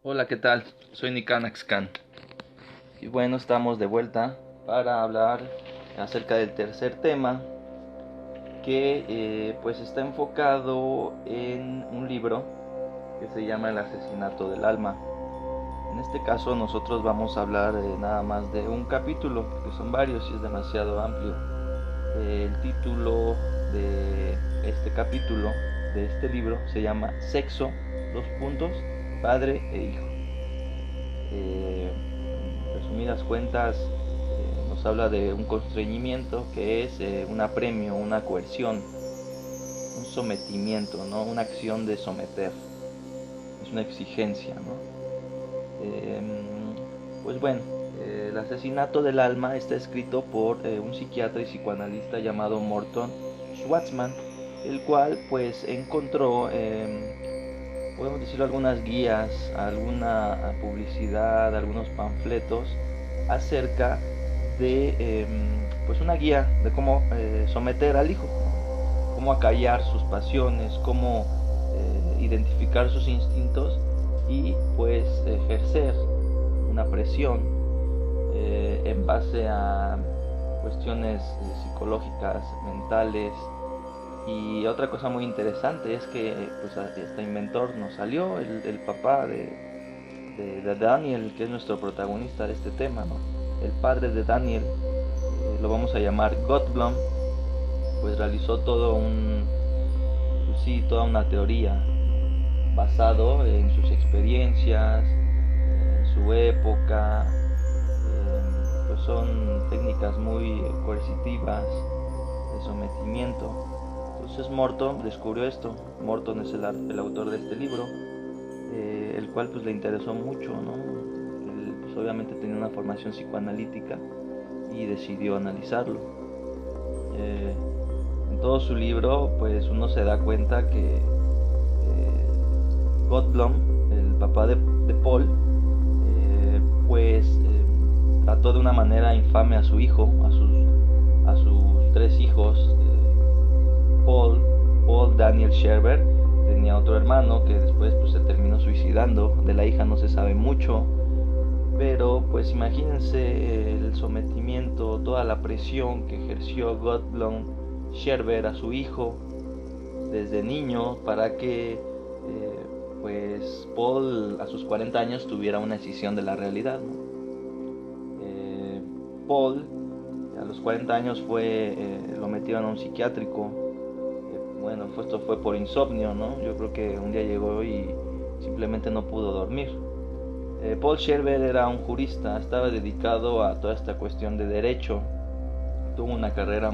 Hola, ¿qué tal? Soy Nikanaxcan. Y bueno, estamos de vuelta para hablar acerca del tercer tema que pues está enfocado en un libro que se llama El asesinato del alma. En este caso nosotros vamos a hablar nada más de un capítulo, porque son varios y es demasiado amplio. El título de este capítulo, de este libro, se llama Sexo, dos puntos, padre e hijo. En resumidas cuentas, nos habla de un constreñimiento que es un apremio, una coerción, un sometimiento, ¿no? Una acción de someter, es una exigencia, ¿no? Eh, pues bueno, el asesinato del alma está escrito por un psiquiatra y psicoanalista llamado Morton Schwarzman, el cual pues encontró podemos decirlo, algunas guías, alguna publicidad, algunos panfletos acerca de pues una guía de cómo someter al hijo, cómo acallar sus pasiones, cómo identificar sus instintos y pues ejercer una presión en base a cuestiones psicológicas, mentales. Y otra cosa muy interesante es que pues, este inventor nos salió, el papá de Daniel, que es nuestro protagonista de este tema, ¿no? El padre de Daniel, lo vamos a llamar Gottblom, pues realizó pues sí, toda una teoría basado en sus experiencias, en su época. Pues son técnicas muy coercitivas de sometimiento. Entonces Morton descubrió esto. Morton es el autor de este libro, el cual pues le interesó mucho, ¿no? Él pues obviamente tenía una formación psicoanalítica y decidió analizarlo. Eh, en todo su libro pues uno se da cuenta que Gottblom, el papá de Paul, pues trató de una manera infame a su hijo, a sus tres hijos. Paul Daniel Scherber tenía otro hermano que después pues, se terminó suicidando. De la hija no se sabe mucho, pero pues imagínense el sometimiento, toda la presión que ejerció Gottblom Scherber a su hijo desde niño para que pues Paul a sus 40 años tuviera una decisión de la realidad, ¿no? Paul a los 40 años lo metieron a un psiquiátrico. Bueno, esto fue por insomnio, ¿no? Yo creo que un día llegó y simplemente no pudo dormir. Paul Scherber era un jurista, estaba dedicado a toda esta cuestión de derecho. Tuvo una carrera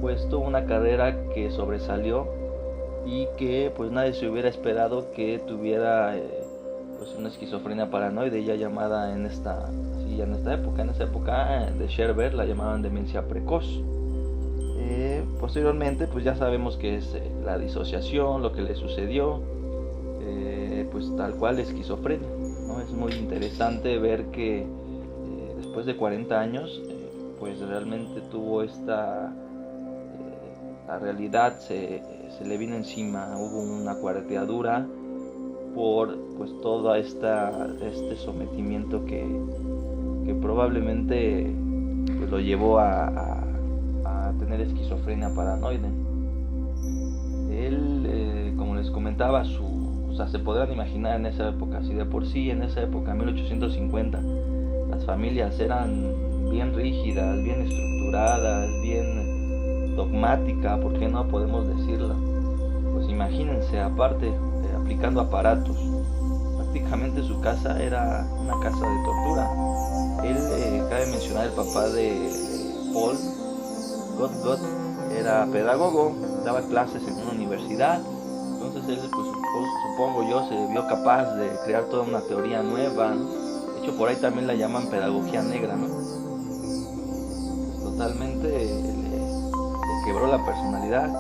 pues tuvo una carrera que sobresalió y que pues nadie se hubiera esperado que tuviera pues una esquizofrenia paranoide, ya llamada en esa época de Scherber la llamaban demencia precoz. Posteriormente pues ya sabemos que es la disociación, lo que le sucedió, pues tal cual esquizofrenia, ¿no? Es muy interesante ver que después de 40 años pues realmente tuvo la realidad se le vino encima, hubo una cuarteadura por pues todo este sometimiento que probablemente pues, lo llevó a tener esquizofrenia paranoide. Él, como les comentaba, o sea, se podrán imaginar en esa época, si de por sí en esa época, 1850, las familias eran bien rígidas, bien estructuradas, bien dogmáticas, ¿por qué no podemos decirlo? Pues imagínense, aparte, aplicando aparatos, prácticamente su casa era una casa de tortura. Él, cabe mencionar, el papá de Paul, Gott, era pedagogo, daba clases en una universidad. Entonces él, pues, supongo yo, se vio capaz de crear toda una teoría nueva, ¿no? De hecho, por ahí también la llaman pedagogía negra, ¿no? Totalmente le quebró la personalidad.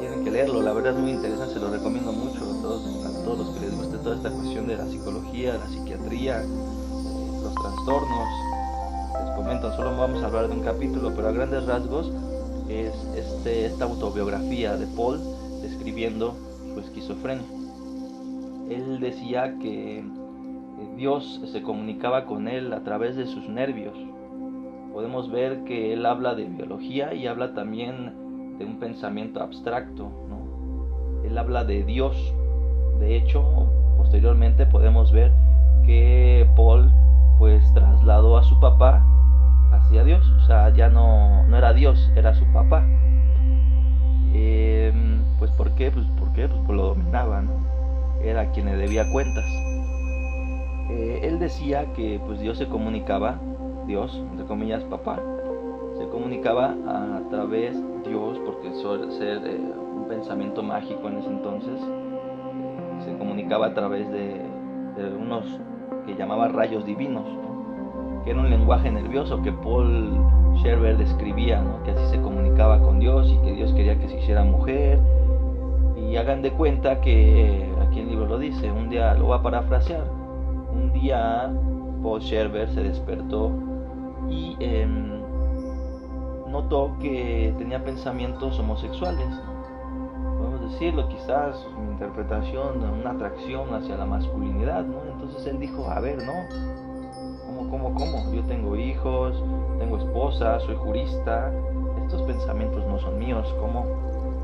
Tienen que leerlo, la verdad es muy interesante, se lo recomiendo mucho a todos los que les guste toda esta cuestión de la psicología, la psiquiatría, los trastornos. Les comento, solo vamos a hablar de un capítulo, pero a grandes rasgos es esta autobiografía de Paul describiendo su esquizofrenia. él decía que Dios se comunicaba con él a través de sus nervios. Podemos ver que él habla de biología y habla también de un pensamiento abstracto, ¿no? Él habla de Dios. De hecho, posteriormente podemos ver que Paul pues trasladó a su papá hacia Dios. O sea, ya no era Dios, era su papá. Pues ¿por qué? Pues lo dominaba, ¿no? Era quien le debía cuentas. Él decía que pues Dios se comunicaba, Dios, entre comillas, papá, se comunicaba a través de Dios, porque suele ser un pensamiento mágico en ese entonces, se comunicaba a través de unos que llamaba rayos divinos, ¿no? Que era un lenguaje nervioso que Paul Scherber describía, ¿no? Que así se comunicaba con Dios y que Dios quería que se hiciera mujer. Y hagan de cuenta que aquí el libro lo dice, un día, lo voy a parafrasear, un día Paul Scherber se despertó y notó que tenía pensamientos homosexuales. Podemos decirlo, quizás una interpretación, una atracción hacia la masculinidad, ¿no? Entonces él dijo, a ver, ¿no? ¿Cómo? Yo tengo hijos, tengo esposa, soy jurista, estos pensamientos no son míos, ¿cómo?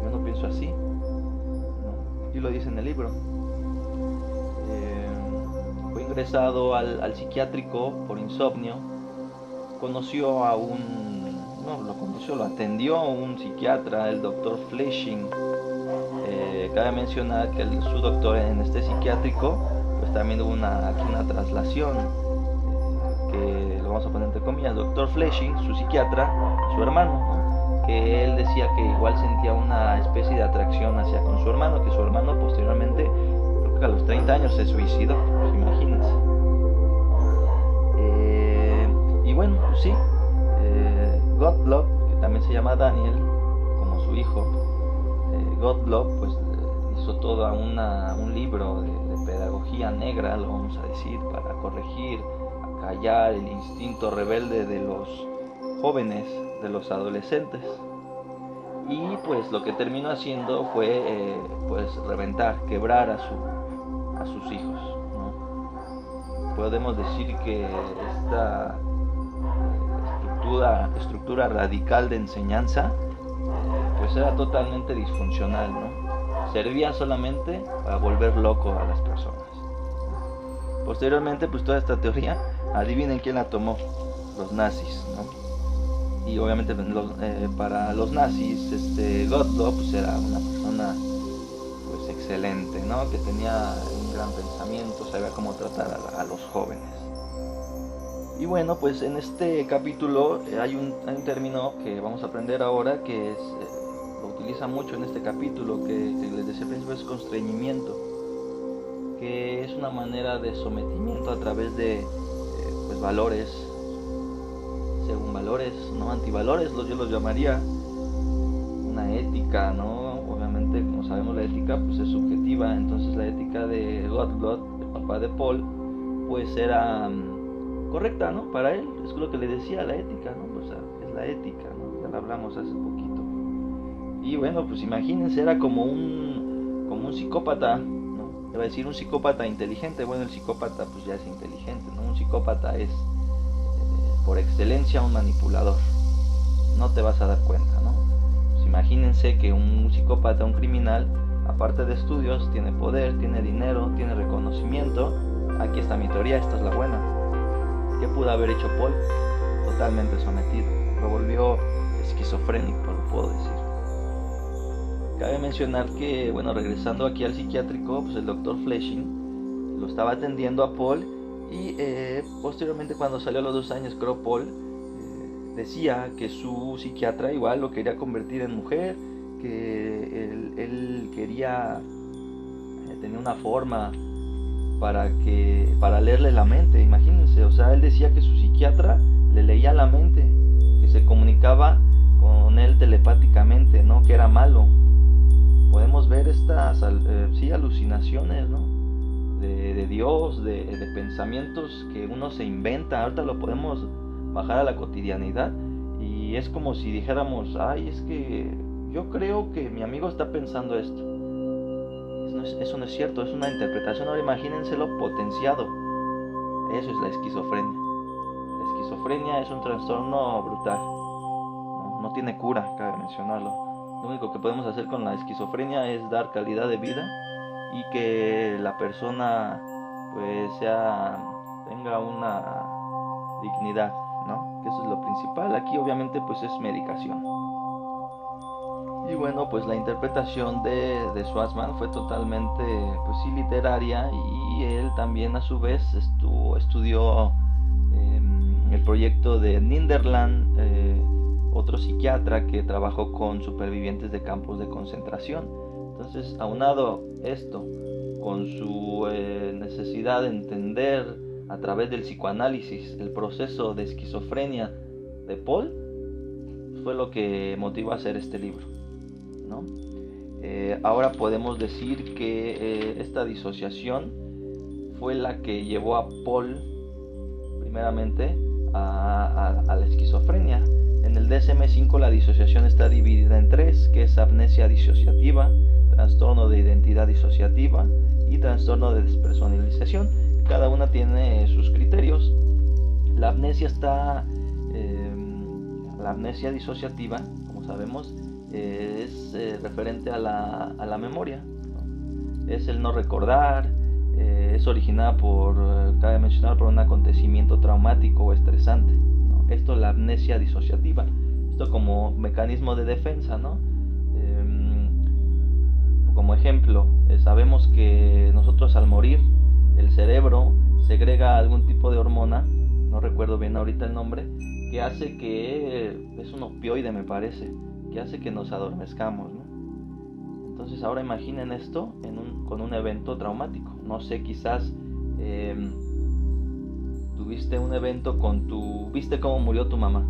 Yo no pienso así, ¿no? Y lo dice en el libro. Fue ingresado al psiquiátrico por insomnio, lo atendió un psiquiatra, el doctor Fleisching. Cabe mencionar que su doctor en este psiquiátrico, pues también hubo una traslación, que lo vamos a poner entre comillas, doctor Fleisching, su psiquiatra, su hermano, ¿no? Que él decía que igual sentía una especie de atracción hacia con su hermano, que su hermano posteriormente, creo que a los 30 años se suicidó, pues imagínense. Y bueno, pues sí, Gottlob, que también se llama Daniel, como su hijo, Gottlob pues hizo todo un libro de pedagogía negra, lo vamos a decir, para corregir, acallar el instinto rebelde de los jóvenes, de los adolescentes. Y pues lo que terminó haciendo fue pues quebrar a sus hijos, ¿no? Podemos decir que esta estructura radical de enseñanza pues era totalmente disfuncional, ¿no? Servía solamente para volver loco a las personas. Posteriormente, pues toda esta teoría, adivinen quién la tomó, los nazis, ¿no? Y obviamente para los nazis, Gottlob pues era una persona pues excelente, ¿no? Que tenía un gran pensamiento, sabía cómo tratar a los jóvenes. Y bueno, pues en este capítulo hay un término que vamos a aprender ahora, que es lo utiliza mucho en este capítulo, que les decía al principio, es constreñimiento, que es una manera de sometimiento a través de pues valores, según valores, no antivalores, yo los llamaría, una ética, ¿no? Obviamente, como sabemos, la ética pues es subjetiva. Entonces la ética de Gottlob, el papá de Paul, pues era correcta, ¿no? Para él, es lo que le decía, la ética, ¿no? O sea, es la ética, ¿no? Ya la hablamos hace poquito. Y bueno, pues imagínense, era como un psicópata, ¿no? Iba a decir un psicópata inteligente. Bueno, el psicópata pues ya es inteligente, ¿no? Un psicópata es por excelencia un manipulador. No te vas a dar cuenta, ¿no? Pues imagínense que un psicópata, un criminal, aparte de estudios, tiene poder, tiene dinero, tiene reconocimiento. Aquí está mi teoría, esta es la buena. ¿Qué pudo haber hecho Paul? Totalmente sometido. Lo volvió esquizofrénico, lo puedo decir. Cabe mencionar que, bueno, regresando aquí al psiquiátrico, pues el doctor Fleisching lo estaba atendiendo a Paul y posteriormente, cuando salió a los 2 años, creo, Paul decía que su psiquiatra igual lo quería convertir en mujer, que él quería tener una forma para leerle la mente, imagínense. O sea, él decía que su psiquiatra le leía la mente, que se comunicaba con él telepáticamente, ¿no? Que era malo. Podemos ver estas alucinaciones, ¿no? De Dios, de pensamientos que uno se inventa. Ahorita lo podemos bajar a la cotidianidad y es como si dijéramos, ay, es que yo creo que mi amigo está pensando esto. Es eso no es cierto, es una interpretación. Ahora imagínenselo potenciado. Eso es la esquizofrenia. La esquizofrenia es un trastorno brutal. No tiene cura, cabe mencionarlo. Lo único que podemos hacer con la esquizofrenia es dar calidad de vida y que la persona pues tenga una dignidad, ¿no? Que eso es lo principal. Aquí obviamente pues es medicación. Y bueno, pues la interpretación de Schwarzman fue totalmente pues sí literaria, y él también a su vez estudió el proyecto de Ninderland, otro psiquiatra que trabajó con supervivientes de campos de concentración. Entonces, aunado esto con su necesidad de entender a través del psicoanálisis el proceso de esquizofrenia de Paul, fue lo que motivó a hacer este libro, ¿no? Ahora podemos decir que esta disociación fue la que llevó a Paul primeramente a la esquizofrenia. En el DSM-5 la disociación está dividida en tres, que es amnesia disociativa, trastorno de identidad disociativa y trastorno de despersonalización. Cada una tiene sus criterios. La amnesia la amnesia disociativa, como sabemos, es referente a la memoria, ¿no? Es el no recordar, es originada cabe mencionar, por un acontecimiento traumático o estresante, ¿no? Esto es la amnesia disociativa. Esto como mecanismo de defensa, ¿no? Como ejemplo, sabemos que nosotros al morir, el cerebro segrega algún tipo de hormona, no recuerdo bien ahorita el nombre, que hace que, es un opioide me parece, que hace que nos adormezcamos, ¿no? Entonces ahora imaginen esto con un evento traumático. No sé, quizás tuviste un evento viste cómo murió tu mamá.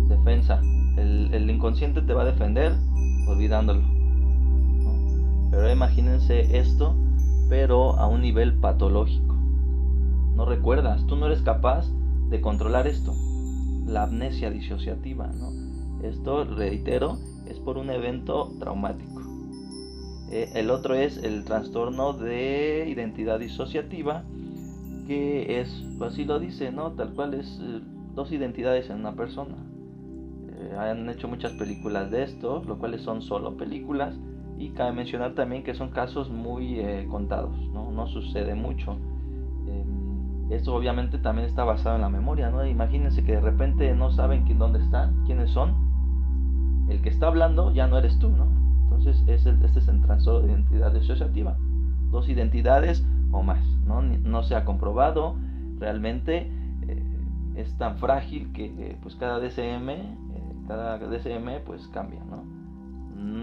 Defensa. El inconsciente te va a defender olvidándolo, ¿no? Pero imagínense esto, pero a un nivel patológico. No recuerdas, tú no eres capaz de controlar esto. La amnesia disociativa, ¿no? Esto, reitero, es por un evento traumático. El otro es el trastorno de identidad disociativa, que es, así lo dice, ¿no? Tal cual es dos identidades en una persona. Han hecho muchas películas de esto, lo cuales son solo películas, y cabe mencionar también que son casos muy contados, ¿no? No sucede mucho. Esto obviamente también está basado en la memoria, ¿no? Imagínense que de repente no saben dónde están, quiénes son. El que está hablando ya no eres tú, ¿no? Entonces este es el trastorno de identidad disociativa. Dos identidades o más, ¿no? No se ha comprobado realmente. Es tan frágil que pues cada DSM pues cambia, ¿no?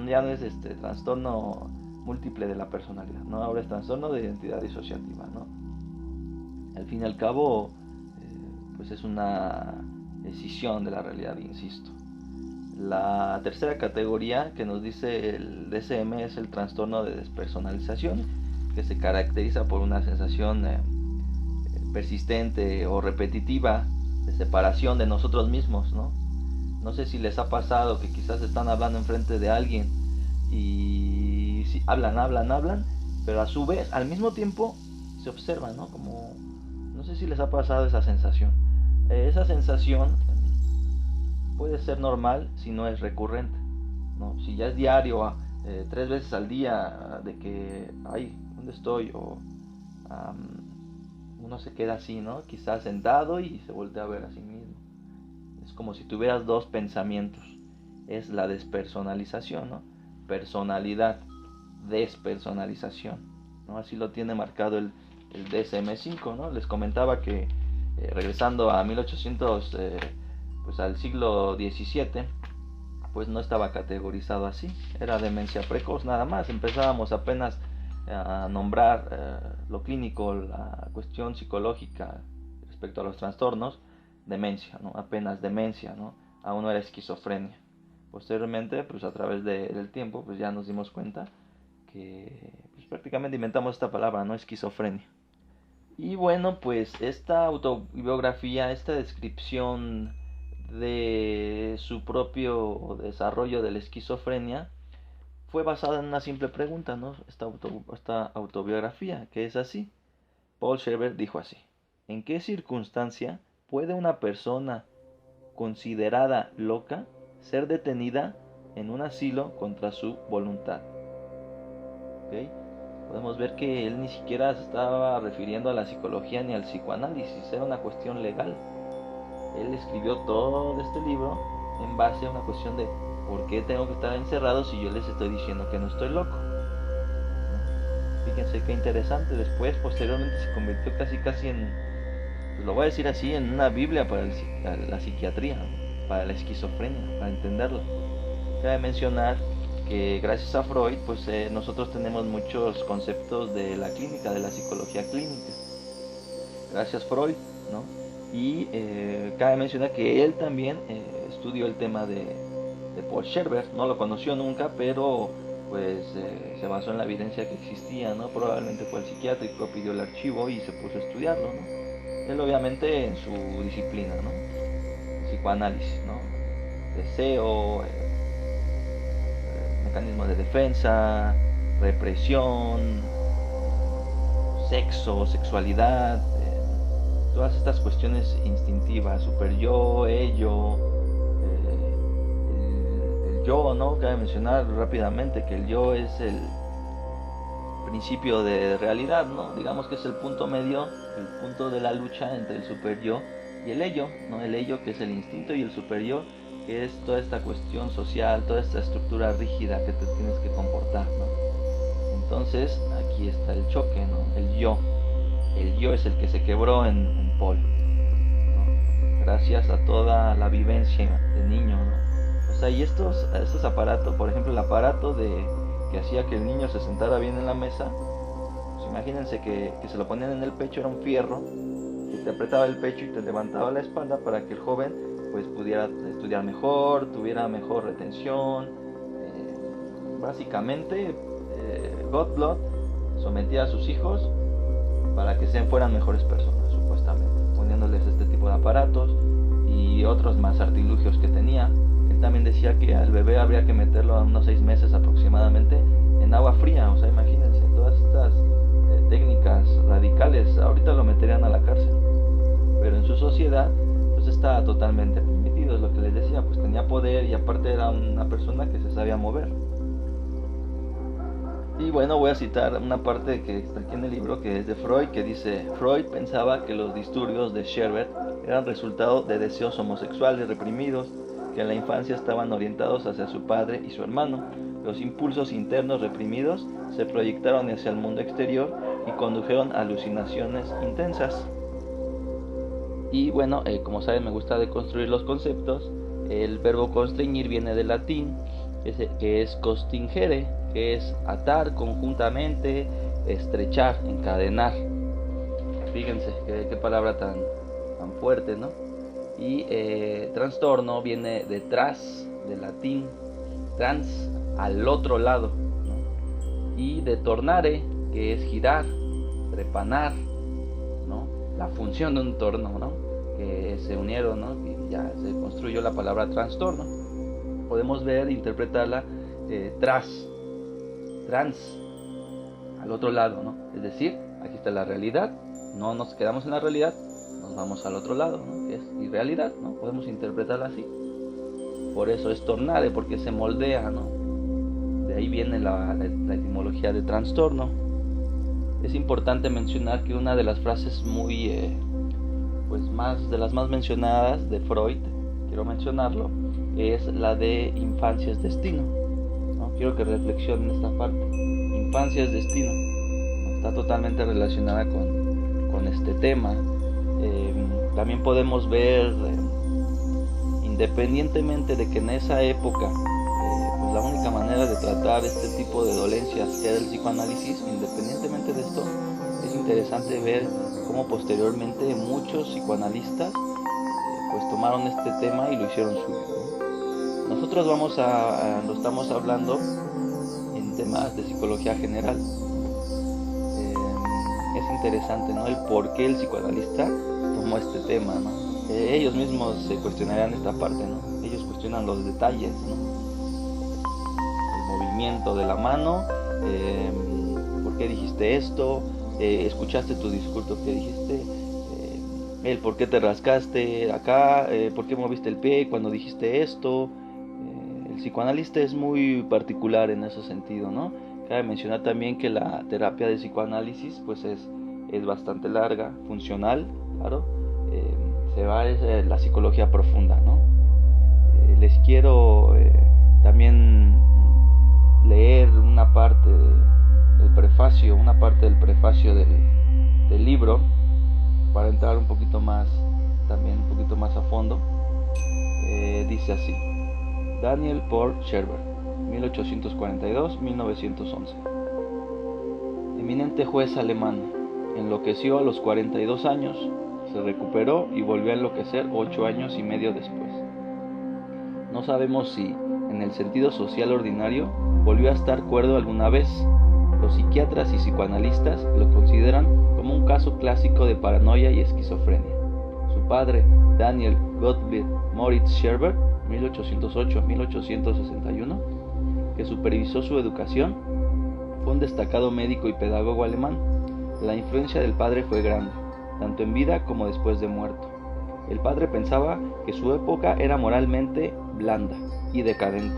Ya no es trastorno múltiple de la personalidad, ¿no? Ahora es trastorno de identidad disociativa, ¿no? Al fin y al cabo, pues es una escisión de la realidad, insisto. La tercera categoría que nos dice el DSM es el trastorno de despersonalización, que se caracteriza por una sensación persistente o repetitiva de separación de nosotros mismos, ¿no? No sé si les ha pasado que quizás están hablando enfrente de alguien y sí, hablan, pero a su vez, al mismo tiempo, se observan, ¿no? Como, no sé si les ha pasado esa sensación. Esa sensación puede ser normal si no es recurrente, ¿no? Si ya es diario, 3 veces al día, de que, ay, ¿dónde estoy? O uno se queda así, ¿no? Quizás sentado y se voltea a ver a sí mismo. Es como si tuvieras dos pensamientos. Es la despersonalización, ¿no? Personalidad, despersonalización, ¿no? Así lo tiene marcado el DSM-5, ¿no? Les comentaba que regresando a 1800, pues al siglo XVII, pues no estaba categorizado así. Era demencia precoz nada más. Empezábamos apenas a nombrar lo clínico, la cuestión psicológica respecto a los trastornos. Demencia, ¿no? Apenas demencia, ¿no? Aún no era esquizofrenia. Posteriormente, pues a través del tiempo, pues ya nos dimos cuenta que pues, prácticamente inventamos esta palabra, ¿no? Esquizofrenia. Y bueno, pues esta autobiografía, esta descripción de su propio desarrollo de la esquizofrenia fue basada en una simple pregunta, ¿no? Esta autobiografía, que es así. Paul Scherber dijo así: ¿en qué circunstancia puede una persona considerada loca ser detenida en un asilo contra su voluntad? ¿Okay? Podemos ver que él ni siquiera se estaba refiriendo a la psicología ni al psicoanálisis, era una cuestión legal. Él escribió todo este libro en base a una cuestión de ¿por qué tengo que estar encerrado si yo les estoy diciendo que no estoy loco? Fíjense qué interesante. Después, posteriormente, se convirtió casi en, pues lo voy a decir así, en una Biblia para la psiquiatría, ¿no? Para la esquizofrenia, para entenderla. Cabe mencionar que gracias a Freud, pues nosotros tenemos muchos conceptos de la clínica, de la psicología clínica. Gracias Freud, ¿no? Y cabe mencionar que él también estudió el tema de Paul Scherber. No lo conoció nunca, pero pues se basó en la evidencia que existía, ¿no? Probablemente fue al psiquiátrico, pidió el archivo y se puso a estudiarlo, ¿no? Él obviamente en su disciplina, ¿no? Psicoanálisis, ¿no? Deseo, mecanismos de defensa, represión, sexo, sexualidad, todas estas cuestiones instintivas, super yo, ello, el yo, ¿no? Cabe mencionar rápidamente que el yo es el principio de realidad, ¿no? Digamos que es el punto medio, el punto de la lucha entre el super yo y el ello, ¿no? El ello que es el instinto y el super yo que es toda esta cuestión social, toda esta estructura rígida que te tienes que comportar, ¿no? Entonces aquí está el choque, ¿no? El yo es el que se quebró en Paul, ¿no? Gracias a toda la vivencia de niño, ¿no? O sea, y estos aparatos, por ejemplo el aparato que hacía que el niño se sentara bien en la mesa, pues imagínense que se lo ponían en el pecho, era un fierro que te apretaba el pecho y te levantaba la espalda para que el joven pues pudiera estudiar mejor, tuviera mejor retención. Básicamente Godblood sometía a sus hijos para que fueran mejores personas, supuestamente, poniéndoles este tipo de aparatos y otros más artilugios que tenía. Él también decía que al bebé habría que meterlo a unos 6 meses aproximadamente en agua fría. O sea, imagínense, todas estas técnicas radicales ahorita lo meterían a la cárcel, pero en su sociedad pues estaba totalmente permitido. Es lo que les decía, pues tenía poder y aparte era una persona que se sabía mover. Y bueno, voy a citar una parte que está aquí en el libro, que es de Freud, que dice: Freud pensaba que los disturbios de Scherber eran resultado de deseos homosexuales reprimidos, que en la infancia estaban orientados hacia su padre y su hermano. Los impulsos internos reprimidos se proyectaron hacia el mundo exterior y condujeron a alucinaciones intensas. Y bueno, como saben, me gusta deconstruir los conceptos. El verbo constreñir viene del latín, que es costingere, que es atar conjuntamente, estrechar, encadenar. Fíjense qué palabra tan fuerte, ¿no? Y trastorno viene de tras, del latín, trans, al otro lado, ¿no? Y de tornare, que es girar, trepanar, ¿no? La función de un torno, ¿no? Que se unieron, ¿no? Y ya se construyó la palabra trastorno. Podemos ver, interpretarla trans, al otro lado, ¿no? Es decir, aquí está la realidad, no nos quedamos en la realidad, nos vamos al otro lado, ¿no? Que es irrealidad, ¿no? Podemos interpretarla así. Por eso es tornare, porque se moldea, ¿no? De ahí viene la etimología de trastorno. Es importante mencionar que una de las frases de las más mencionadas de Freud, quiero mencionarlo, es la de infancia es destino, ¿no? Quiero que reflexionen esta parte. Infancia es destino, ¿no? Está totalmente relacionada con este tema. También podemos ver, independientemente de que en esa época pues la única manera de tratar este tipo de dolencias era el psicoanálisis, independientemente de esto, es interesante ver cómo posteriormente muchos psicoanalistas pues tomaron este tema y lo hicieron suyo, ¿no? Nosotros lo estamos hablando en temas de psicología general. Es interesante, ¿no? El por qué el psicoanalista tomó este tema, ¿no? Ellos mismos se cuestionarían esta parte, ¿no? Ellos cuestionan los detalles, ¿no? El seguimiento de la mano. ¿Por qué dijiste esto? ¿Escuchaste tu discurso que dijiste? El por qué te rascaste acá, por qué moviste el pie cuando dijiste esto. El psicoanalista es muy particular en ese sentido, ¿no? Cabe mencionar también que la terapia de psicoanálisis pues es bastante larga, funcional, claro. Se va a la psicología profunda, ¿no? Les quiero también leer una parte del prefacio del libro, para entrar un poquito más a fondo. Dice así: Daniel Paul Scherber, 1842-1911. Eminente juez alemán, enloqueció a los 42 años, se recuperó y volvió a enloquecer 8 años y medio después. No sabemos si, en el sentido social ordinario, volvió a estar cuerdo alguna vez. Los psiquiatras y psicoanalistas lo consideran como un caso clásico de paranoia y esquizofrenia. Su padre, Daniel Gottlieb Moritz Scherber, 1808-1861, que supervisó su educación, fue un destacado médico y pedagogo alemán. La influencia del padre fue grande, tanto en vida como después de muerto. El padre pensaba que su época era moralmente blanda y decadente,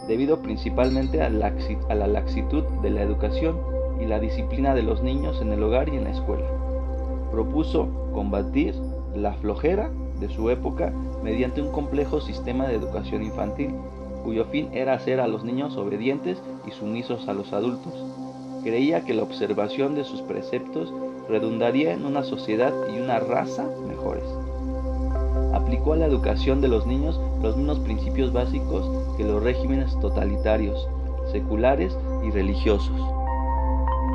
debido principalmente a la laxitud de la educación y la disciplina de los niños en el hogar y en la escuela. Propuso combatir la flojera de su época mediante un complejo sistema de educación infantil, cuyo fin era hacer a los niños obedientes y sumisos a los adultos. Creía que la observación de sus preceptos redundaría en una sociedad y una raza mejores. Aplicó a la educación de los niños los mismos principios básicos que los regímenes totalitarios, seculares y religiosos.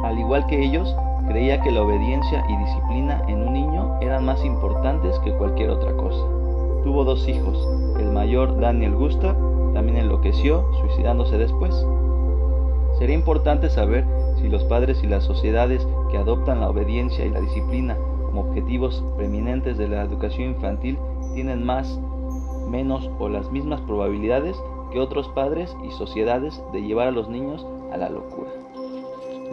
Al igual que ellos, creía que la obediencia y disciplina en un niño eran más importantes que cualquier otra cosa. Tuvo 2 hijos. El mayor, Daniel Gustav, también enloqueció, suicidándose después. Sería importante saber si los padres y las sociedades que adoptan la obediencia y la disciplina como objetivos preeminentes de la educación infantil tienen más, menos o las mismas probabilidades que otros padres y sociedades de llevar a los niños a la locura.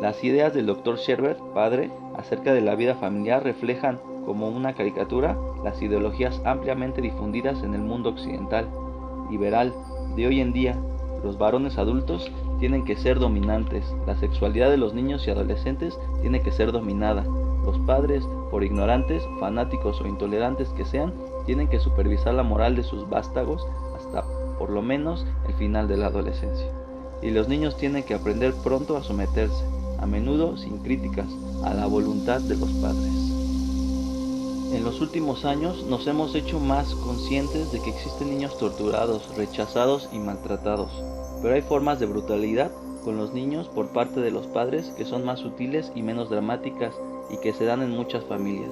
Las ideas del Dr. Scherber, padre, acerca de la vida familiar reflejan como una caricatura las ideologías ampliamente difundidas en el mundo occidental, liberal, de hoy en día. Los varones adultos tienen que ser dominantes, la sexualidad de los niños y adolescentes tiene que ser dominada. Los padres, por ignorantes, fanáticos o intolerantes que sean, tienen que supervisar la moral de sus vástagos hasta por lo menos el final de la adolescencia. Y los niños tienen que aprender pronto a someterse, a menudo sin críticas, a la voluntad de los padres. En los últimos años nos hemos hecho más conscientes de que existen niños torturados, rechazados y maltratados, pero hay formas de brutalidad con los niños por parte de los padres que son más sutiles y menos dramáticas y que se dan en muchas familias.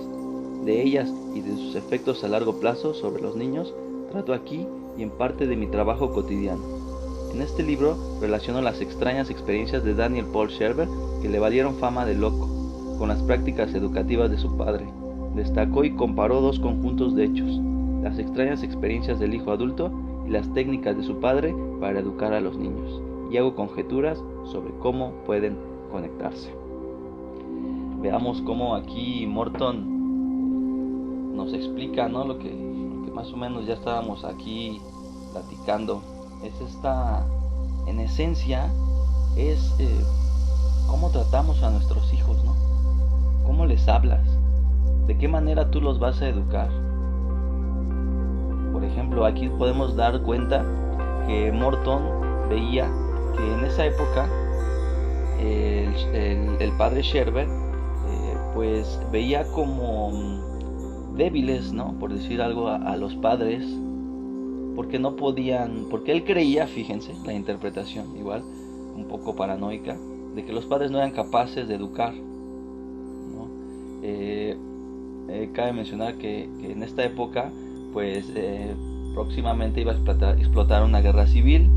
De ellas y de sus efectos a largo plazo sobre los niños trato aquí y en parte de mi trabajo cotidiano. En este libro relaciono las extrañas experiencias de Daniel Paul Scherber que le valieron fama de loco, con las prácticas educativas de su padre. Destacó y comparó 2 conjuntos de hechos, las extrañas experiencias del hijo adulto y las técnicas de su padre para educar a los niños, y hago conjeturas sobre cómo pueden conectarse. Veamos cómo aquí Morton nos explica, ¿no? lo que más o menos ya estábamos aquí platicando. En esencia, es cómo tratamos a nuestros hijos, ¿no? ¿Cómo les hablas? ¿De qué manera tú los vas a educar? Por ejemplo, aquí podemos dar cuenta que Morton veía que en esa época el padre Scherber pues veía como débiles, ¿no? Por decir algo, a los padres, porque no podían, porque él creía, fíjense, la interpretación igual, un poco paranoica, de que los padres no eran capaces de educar, ¿no? Cabe mencionar que en esta época pues próximamente iba a explotar una guerra civil,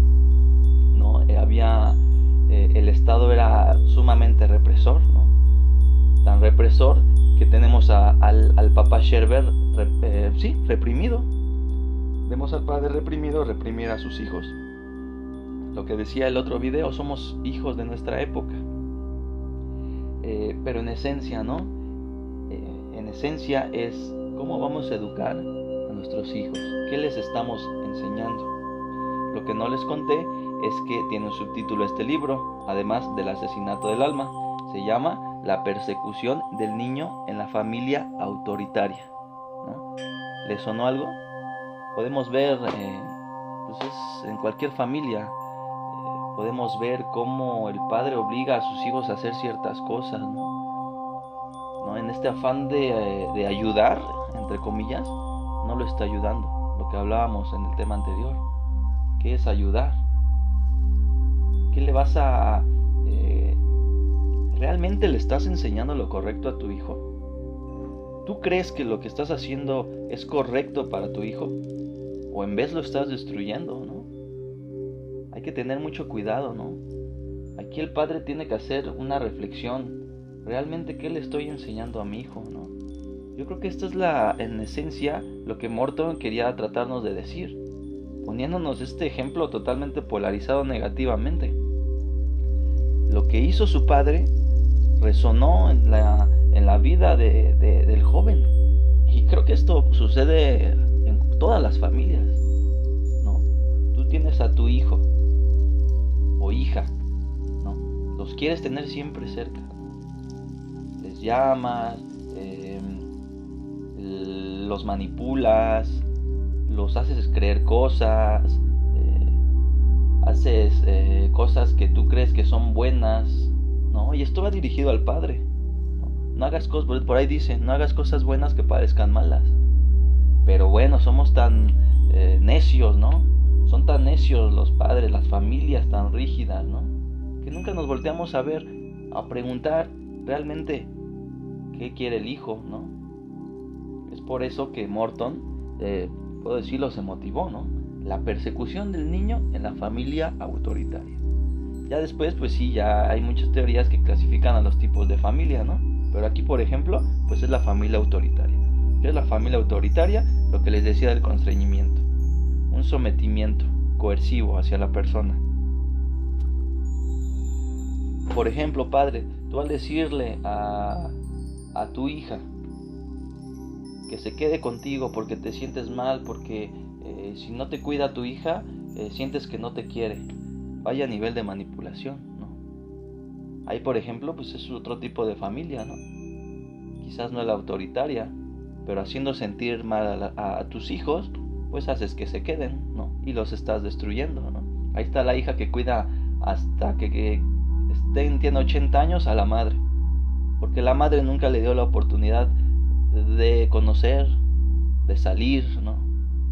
¿no? El Estado era sumamente represor, ¿no? Tan represor que tenemos al papá Scherber reprimido. Vemos al padre reprimido reprimir a sus hijos. Lo que decía el otro video, somos hijos de nuestra época. Pero en esencia, ¿no? En esencia es cómo vamos a educar a nuestros hijos, qué les estamos enseñando. Lo que no les conté es que tiene un subtítulo este libro, además del asesinato del alma. Se llama La persecución del niño en la familia autoritaria, ¿no? ¿Les sonó algo? Podemos ver, en cualquier familia, podemos ver cómo el padre obliga a sus hijos a hacer ciertas cosas, ¿no? En este afán de ayudar, entre comillas, no lo está ayudando. Lo que hablábamos en el tema anterior, ¿qué es ayudar? ¿Qué le vas a... ¿realmente le estás enseñando lo correcto a tu hijo? ¿Tú crees que lo que estás haciendo es correcto para tu hijo? ¿O en vez lo estás destruyendo, no? Hay que tener mucho cuidado, ¿no? Aquí el padre tiene que hacer una reflexión. ¿Realmente qué le estoy enseñando a mi hijo, no? Yo creo que esta es en esencia, lo que Morton quería tratarnos de decir, poniéndonos este ejemplo totalmente polarizado negativamente. Lo que hizo su padre resonó en la vida del joven. Y creo que esto sucede en todas las familias, ¿no? Tú tienes a tu hijo o hija, ¿no? Los quieres tener siempre cerca. Les llamas, los manipulas, los haces creer cosas, haces cosas que tú crees que son buenas, ¿no? Y esto va dirigido al padre. No hagas cosas, por ahí dice, no hagas cosas buenas que parezcan malas. Pero bueno, somos tan necios, ¿no? Son tan necios los padres, las familias tan rígidas, ¿no? Que nunca nos volteamos a ver, a preguntar realmente qué quiere el hijo, ¿no? Es por eso que Morton, puedo decirlo, se motivó, ¿no? La persecución del niño en la familia autoritaria. Ya después, pues sí, ya hay muchas teorías que clasifican a los tipos de familia, ¿no? Pero aquí, por ejemplo, pues es la familia autoritaria. ¿Qué es la familia autoritaria? Lo que les decía del constreñimiento. Un sometimiento coercivo hacia la persona. Por ejemplo, padre, tú al decirle a tu hija que se quede contigo porque te sientes mal, porque si no te cuida tu hija, sientes que no te quiere. Vaya nivel de manipulación, ¿no? Ahí, por ejemplo, pues es otro tipo de familia, ¿no? Quizás no es la autoritaria, pero haciendo sentir mal a tus hijos, pues haces que se queden, ¿no? Y los estás destruyendo, ¿no? Ahí está la hija que cuida hasta que tiene 80 años a la madre, porque la madre nunca le dio la oportunidad de conocer, de salir, ¿no?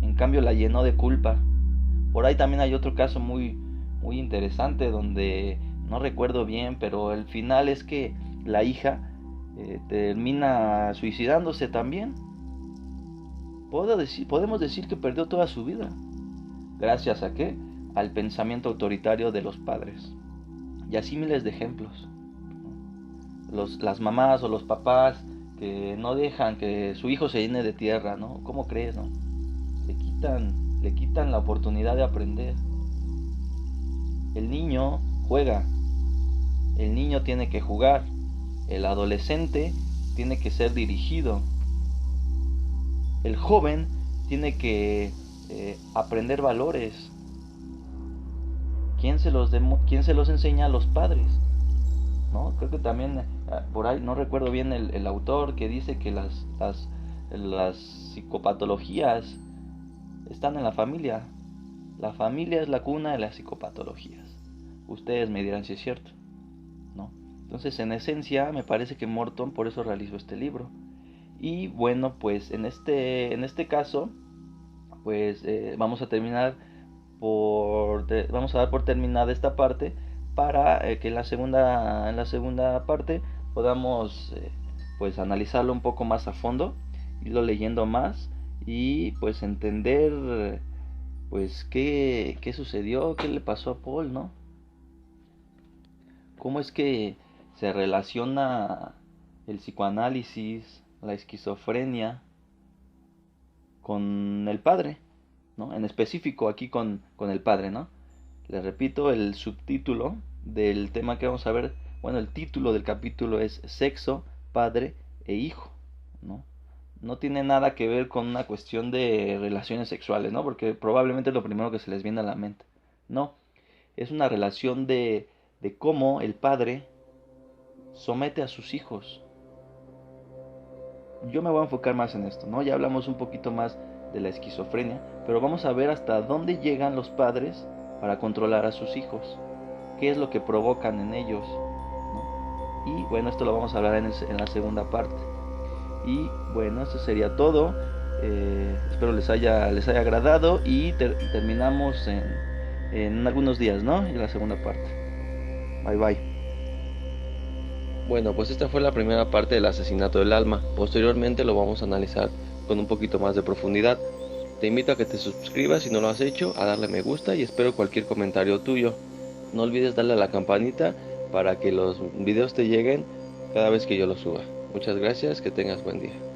En cambio la llenó de culpa. Por ahí también hay otro caso muy interesante donde no recuerdo bien, pero el final es que la hija termina suicidándose también. Podemos decir que perdió toda su vida. ¿Gracias a qué? Al pensamiento autoritario de los padres. Y así miles de ejemplos. Las mamás o los papás que no dejan que su hijo se llene de tierra, ¿no? ¿Cómo crees, no? Le quitan la oportunidad de aprender. El niño juega, el niño tiene que jugar, el adolescente tiene que ser dirigido, el joven tiene que aprender valores. ¿Quién se los enseña? A los padres, ¿no? Creo que también por ahí no recuerdo bien el autor que dice que las psicopatologías están en la familia. La familia es la cuna de las psicopatologías. Ustedes me dirán si es cierto, ¿no? Entonces, en esencia, me parece que Morton por eso realizó este libro. Y bueno, pues en este caso, pues vamos a dar por terminada esta parte para que en la segunda parte podamos pues analizarlo un poco más a fondo, irlo leyendo más y pues entender pues qué sucedió, qué le pasó a Paul, ¿no? Cómo es que se relaciona el psicoanálisis, la esquizofrenia con el padre, ¿no? En específico aquí con el padre, ¿no? Les repito, el subtítulo del tema que vamos a ver, bueno, el título del capítulo es Sexo, Padre e Hijo, ¿no? No tiene nada que ver con una cuestión de relaciones sexuales, ¿no? Porque probablemente es lo primero que se les viene a la mente. No, es una relación de cómo el padre somete a sus hijos. Yo me voy a enfocar más en esto, ¿no? Ya hablamos un poquito más de la esquizofrenia, pero vamos a ver hasta dónde llegan los padres para controlar a sus hijos, qué es lo que provocan en ellos, ¿no? Y bueno, esto lo vamos a hablar en la segunda parte. Y bueno, esto sería todo. Espero les haya agradado y terminamos en algunos días, ¿no? En la segunda parte. Bye bye. Bueno, pues esta fue la primera parte del asesinato del alma. Posteriormente lo vamos a analizar con un poquito más de profundidad. Te invito a que te suscribas si no lo has hecho, a darle me gusta y espero cualquier comentario tuyo. No olvides darle a la campanita para que los videos te lleguen cada vez que yo los suba. Muchas gracias, que tengas buen día.